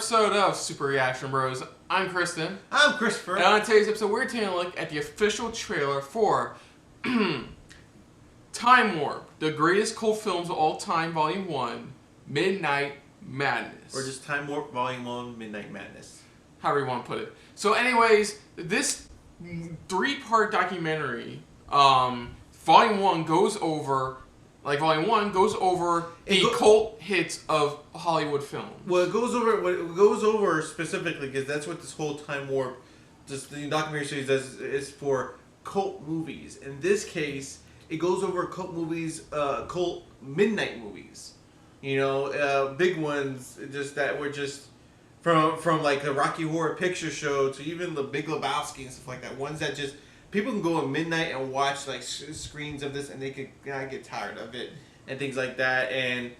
episode of Super Reaction Bros. I'm Kristen. I'm Christopher. And on today's episode, we're taking a look at the official trailer for Time Warp, the greatest cult films of all time, Volume 1, Midnight Madness. Or just Time Warp Volume 1, Midnight Madness. However you want to put it. So anyways, this 3-part documentary, Volume 1 goes over... the cult hits of Hollywood film. Well, it goes over specifically because that's what this whole Time Warp, just the documentary series does, is for cult movies. In this case, it goes over cult movies, cult midnight movies. You know, big ones just that were just from like the Rocky Horror Picture Show to even the Big Lebowski and stuff like that. Ones that just people can go at midnight and watch like screens of this, and they could get tired of it and things like that. And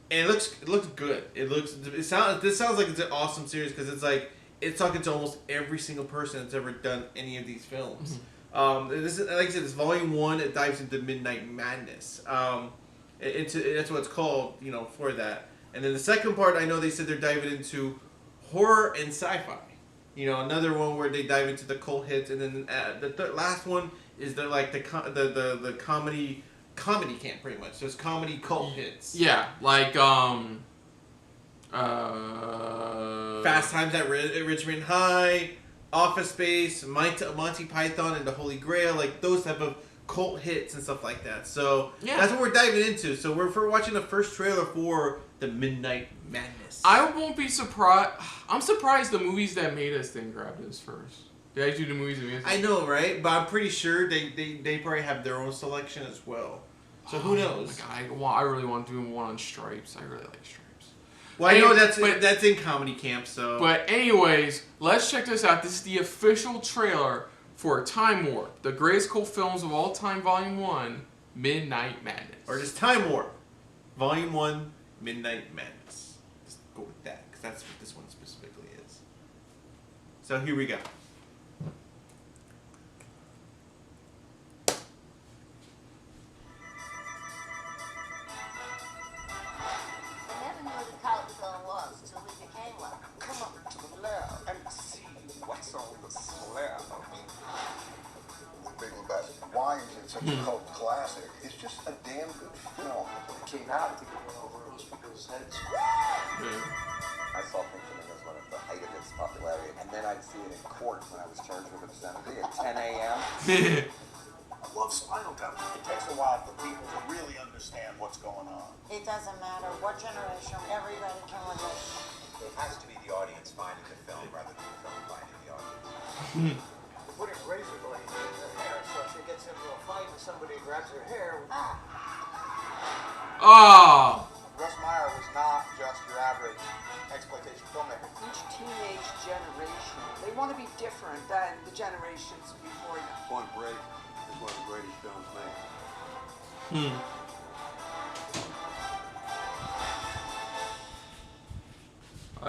it looks good. This sounds like it's an awesome series because it's like it's talking to almost every single person that's ever done any of these films. Mm-hmm. This is, like I said, it's Volume 1. It dives into Midnight Madness. That's what it's called, you know, for that. And then the second part, I know they said they're diving into horror and sci-fi. You know, another one where they dive into the cult hits, and then the last one is the comedy camp, pretty much. So it's comedy cult hits. Yeah, like Fast Times at Richmond High, Office Space, Monty Python and the Holy Grail, like those type of cult hits and stuff like that. So yeah, that's what we're diving into. So we're watching the first trailer for the Midnight Madness. I won't be surprised. I'm surprised the movies that made us didn't grab this first. Did I do the movies that made us? I know, right? But I'm pretty sure they probably have their own selection as well. So who knows? My God, I really want to do one on Stripes. I really like Stripes. Well, I know that's in comedy camp. So. But anyways, let's check this out. This is the official trailer for Time Warp, the greatest cult films of all time, Volume 1, Midnight Madness. Or just Time Warp, Volume 1, Midnight Madness. Just go with that, because that's what this one specifically is. So here we go. I never knew what a cult film was until we became one. Come up to the lab and see what's on the slab. The thing about why is it such a cult classic? It's just a damn good film. It came out to get over most people's heads. I saw Pink Flamingos when at the height of its popularity, and then I'd see it in court when I was charged with obscenity at 10 a.m. I love Spinal Tap. It takes a while for people to really understand what's going on. It doesn't matter what generation, everybody can relate. It has to be the audience finding the film rather than the film finding the audience. Putting razor blades in her hair so if she gets into a fight and somebody grabs her hair. Oh! Russ Meyer was not just your average exploitation filmmaker. Each teenage generation, they want to be different than the generations before them. Point Break is one of the greatest films made.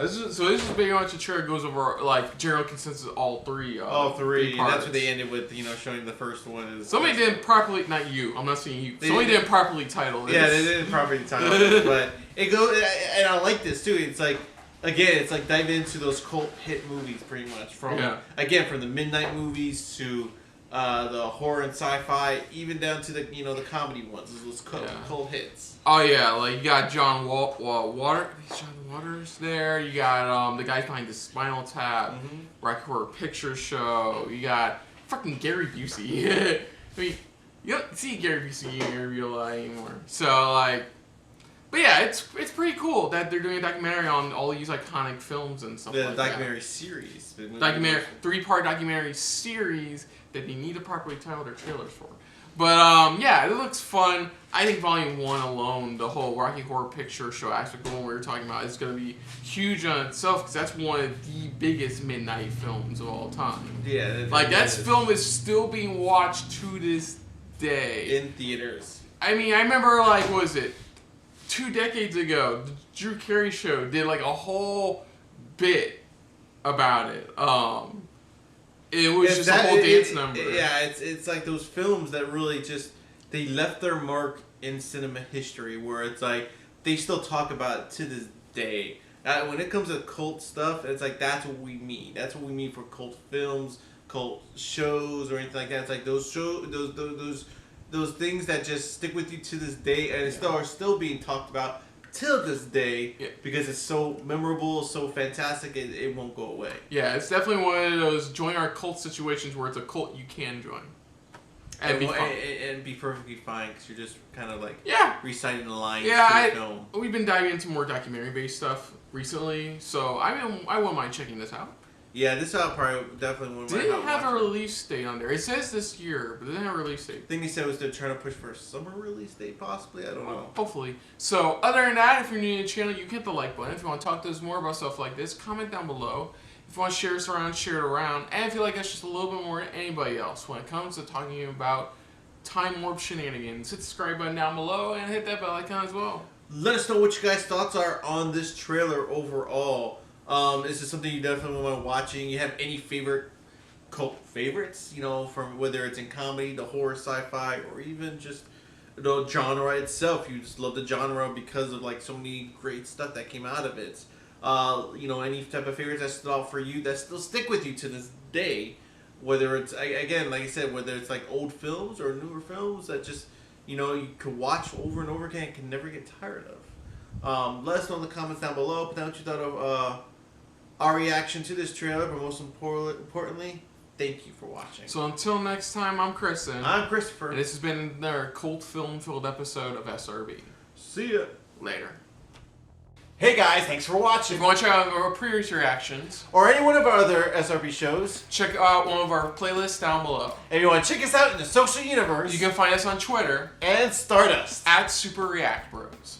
This is pretty much a trailer goes over like general consensus all three. All three. And parts. that's what they ended with, you know, showing the first one. Is Somebody didn't properly, not you. I'm not saying you. Somebody didn't properly title this. Yeah, they didn't properly title it, but it goes. And I like this too. It's like, again, it's like diving into those cult hit movies, pretty much. From the midnight movies to the horror and sci-fi, even down to the the comedy ones, those cult hits. Oh yeah, like you got John Waters there. You got the guys behind the Spinal Tap, Rocky Horror Picture Show. You got fucking Gary Busey. I mean, you don't see Gary Busey in real life anymore. So like, but yeah, it's pretty cool that they're doing a documentary on all these iconic films and stuff like that. The documentary series. 3-part documentary series that they need to properly title their trailers for. But yeah, it looks fun. I think Volume 1 alone, the whole Rocky Horror Picture Show aspect, the one we were talking about, is going to be huge on itself because that's one of the biggest midnight films of all time. Yeah. Like, that film is still being watched to this day. In theaters. I mean, I remember, like, what was it? 2 decades ago, the Drew Carey Show did, like, a whole bit about it. It was just a whole dance number. Yeah, it's like those films that really just, they left their mark in cinema history where it's like, they still talk about it to this day. When it comes to cult stuff, it's like that's what we mean. That's what we mean for cult films, cult shows, or anything like that. It's like those those things that just stick with you to this day, and still are still being talked about till this day because it's so memorable, so fantastic, it won't go away. Yeah, it's definitely one of those join our cult situations where it's a cult you can join. And be perfectly fine because you're just kind of like reciting the lines. Yeah, we've been diving into more documentary-based stuff recently, so I wouldn't mind checking this out. Yeah, this out probably definitely wouldn't mind. Didn't have a release date on there. It says this year, but it didn't have a release date. I think they said was they're trying to push for a summer release date, possibly. I don't know. Hopefully. So, other than that, if you're new to the channel, you can hit the like button. If you want to talk to us more about stuff like this, comment down below. If you want to share us around, share it around. And if you like us just a little bit more than anybody else when it comes to talking about time warp shenanigans, hit the subscribe button down below and hit that bell icon as well. Let us know what you guys' thoughts are on this trailer overall. Is this something you definitely want watching? You have any favorite cult favorites? You know, from whether it's in comedy, the horror, sci-fi, or even just the genre itself. You just love the genre because of like so many great stuff that came out of it. You know, any type of favorites that stood out for you that still stick with you to this day. Whether it's, again, like I said, whether it's like old films or newer films that just, you know, you could watch over and over again and can never get tired of. Let us know in the comments down below. Put down what you thought of our reaction to this trailer, but most importantly, thank you for watching. So until next time, I'm Kristen. I'm Christopher. And this has been another cult film-filled episode of SRB. See ya. Later. Hey guys, thanks for watching. If you want to check out our previous reactions, or any one of our other SRB shows, check out one of our playlists down below. If you want to check us out in the social universe, you can find us on Twitter and Stardust @SuperReactBros.